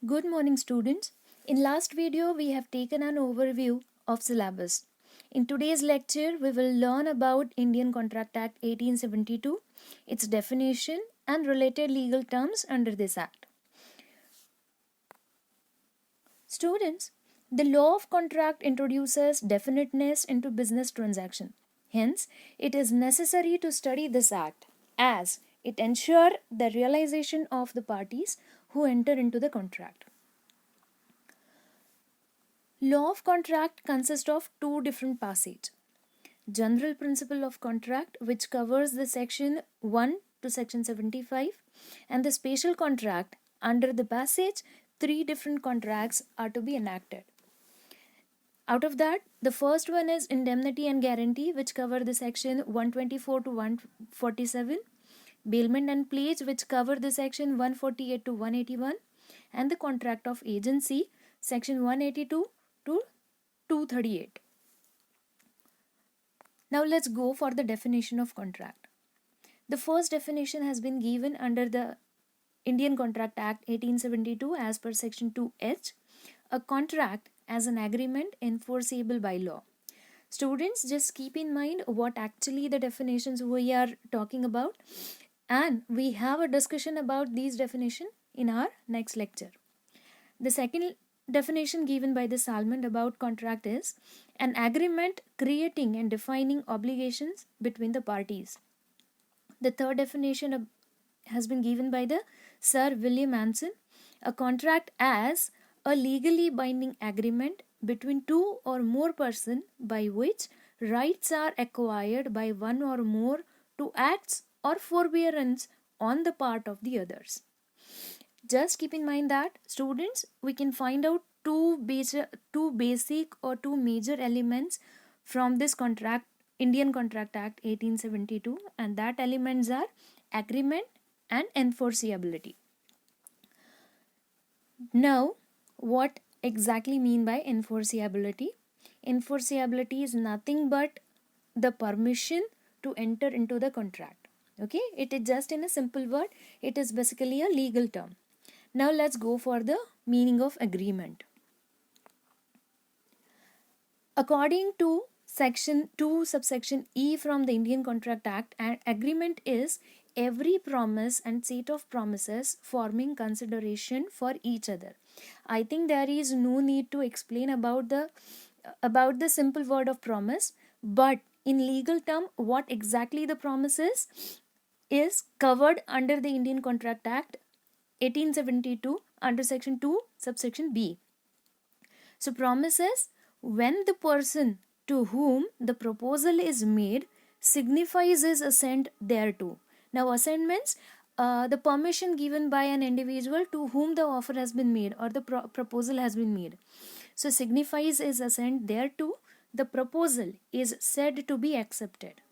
Good morning, students. In last video, we have taken an overview of syllabus. In today's lecture, we will learn about Indian Contract Act 1872, its definition and related legal terms under this act. Students, the law of contract introduces definiteness into business transaction. Hence, it is necessary to study this act as it ensures the realization of the parties who enter into the contract. Law of contract consists of two different passages. General principle of contract, which covers the section 1 to section 75, and the special contract. Under the passage, three different contracts are to be enacted. Out of that, the first one is indemnity and guarantee, which cover the section 124 to 147, bailment and pledge, which cover the section 148 to 181, and the contract of agency, section 182 to 238. Now let's go for the definition of contract. The first definition has been given under the Indian Contract Act 1872 as per section 2H, a contract as an agreement enforceable by law. Students, just keep in mind what actually the definitions we are talking about, and we have a discussion about these definitions in our next lecture. The second definition given by the Salmond about contract is an agreement creating and defining obligations between the parties. The third definition has been given by the Sir William Anson, a contract as a legally binding agreement between two or more persons by which rights are acquired by one or more to acts or forbearance on the part of the others. Just keep in mind that, students, we can find out two basic or two major elements from this contract, Indian Contract Act 1872, and that elements are agreement and enforceability. Now, what exactly mean by enforceability? Enforceability is nothing but the permission to enter into the contract. Okay, it is just in a simple word, it is basically a legal term. Now let's go for the meaning of agreement. According to section 2 subsection E from the Indian Contract Act, an agreement is every promise and set of promises forming consideration for each other. I think there is no need to explain about the simple word of promise, but in legal term what exactly the promise is covered under the Indian Contract Act 1872 under section 2 subsection B. So promises when the person to whom the proposal is made signifies his assent thereto. Now assent means the permission given by an individual to whom the offer has been made or the proposal has been made. So signifies his assent thereto, the proposal is said to be accepted.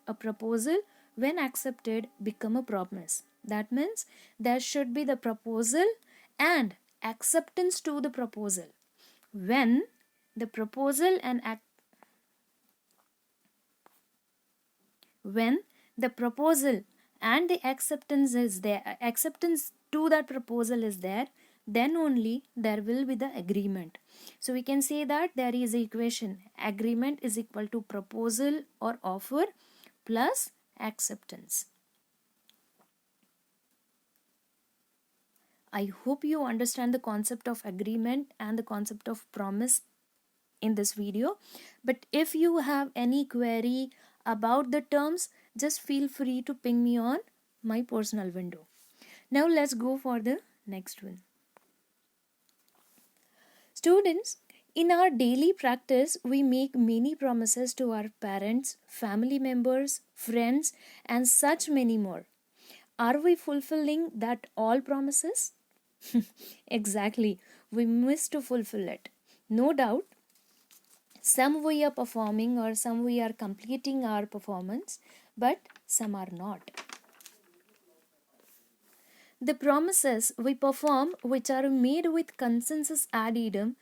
A proposal when accepted become a promise. That means there should be the proposal and acceptance to the proposal. When the proposal and when the proposal and the acceptance is there, acceptance to that proposal is there, then only there will be the agreement. So we can say that there is a equation: agreement is equal to proposal or offer plus acceptance. I hope you understand the concept of agreement and the concept of promise in this video. But if you have any query about the terms, just feel free to ping me on my personal window. Now let's go for the next one. Students, in our daily practice, we make many promises to our parents, family members, friends, and such many more. Are we fulfilling that all promises? Exactly, we miss to fulfill it. No doubt, some we are performing or some we are completing our performance, but some are not. The promises we perform which are made with consensus ad idem,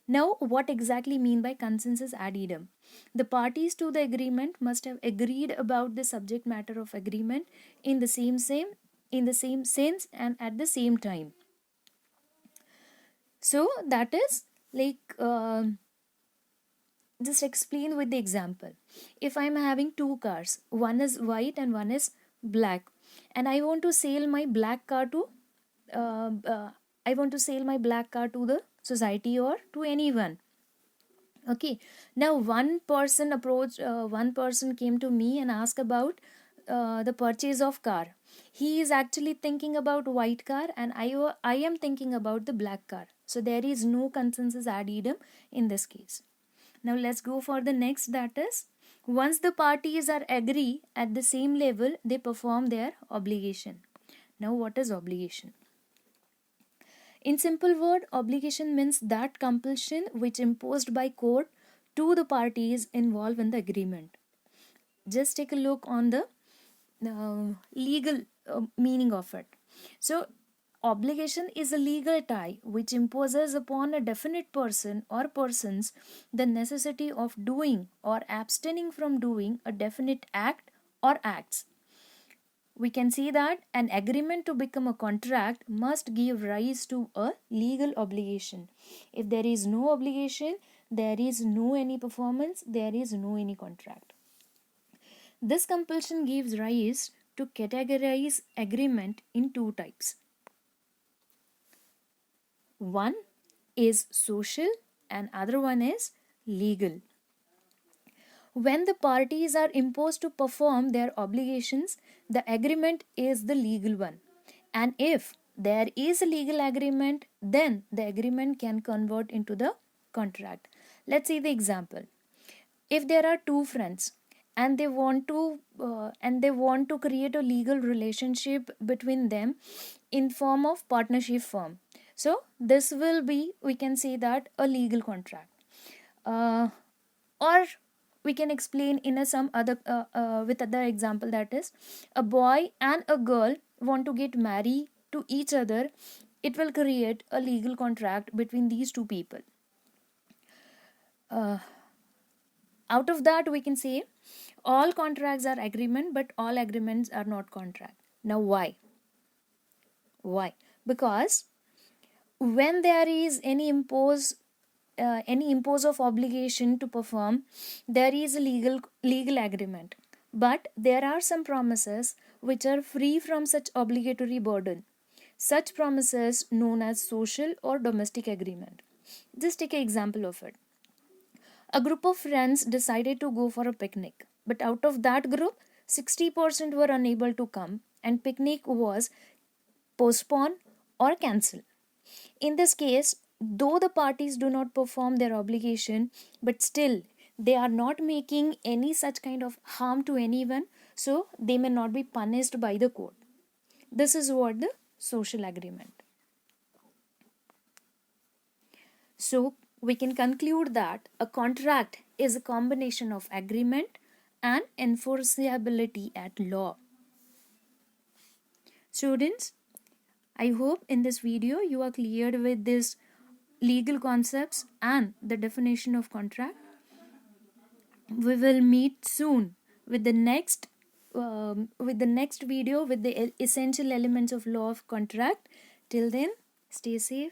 Now, what exactly mean by consensus ad idem? The parties to the agreement must have agreed about the subject matter of agreement in the same in the same sense and at the same time. So that is like just explain with the example. If I'm having two cars, one is white and one is black, and I want to sell my black car to uh, uh, I want to sell my black car to the society or to anyone. Okay, now one person came to me and asked about the purchase of car. He is actually thinking about white car, and I am thinking about the black car. So there is no consensus ad idem in this case. Now let's go for the next, that is, once the parties are agree at the same level, they perform their obligation. Now what is obligation? In simple word, obligation means that compulsion which imposed by court to the parties involved in the agreement. Just take a look on the legal meaning of it. So, obligation is a legal tie which imposes upon a definite person or persons the necessity of doing or abstaining from doing a definite act or acts. We can see that an agreement to become a contract must give rise to a legal obligation. If there is no obligation, there is no any performance, there is no any contract. This compulsion gives rise to categorize agreement in two types. One is social and other one is legal. When the parties are imposed to perform their obligations, the agreement is the legal one. And if there is a legal agreement, then the agreement can convert into the contract. Let's see the example. If there are two friends and they want to create a legal relationship between them in form of partnership firm, so this will be, we can say that, a legal contract. Or we can explain in a some other with other example, that is, a boy and a girl want to get married to each other. It will create a legal contract between these two people. uh, Out of that, we can say all contracts are agreement, but all agreements are not contract. Now why? Because when there is any impose of obligation to perform, there is a legal agreement, but there are some promises which are free from such obligatory burden. Such promises known as social or domestic agreement. Just take an example of it. A group of friends decided to go for a picnic, but out of that group, 60% were unable to come, and picnic was postponed or cancelled. In this case, though the parties do not perform their obligation, but still they are not making any such kind of harm to anyone, so they may not be punished by the court. This is what the social agreement. So we can conclude that a contract is a combination of agreement and enforceability at law. Students, I hope in this video you are cleared with these legal concepts and the definition of contract. We will meet soon with the next video with the essential elements of law of contract. Till then, stay safe.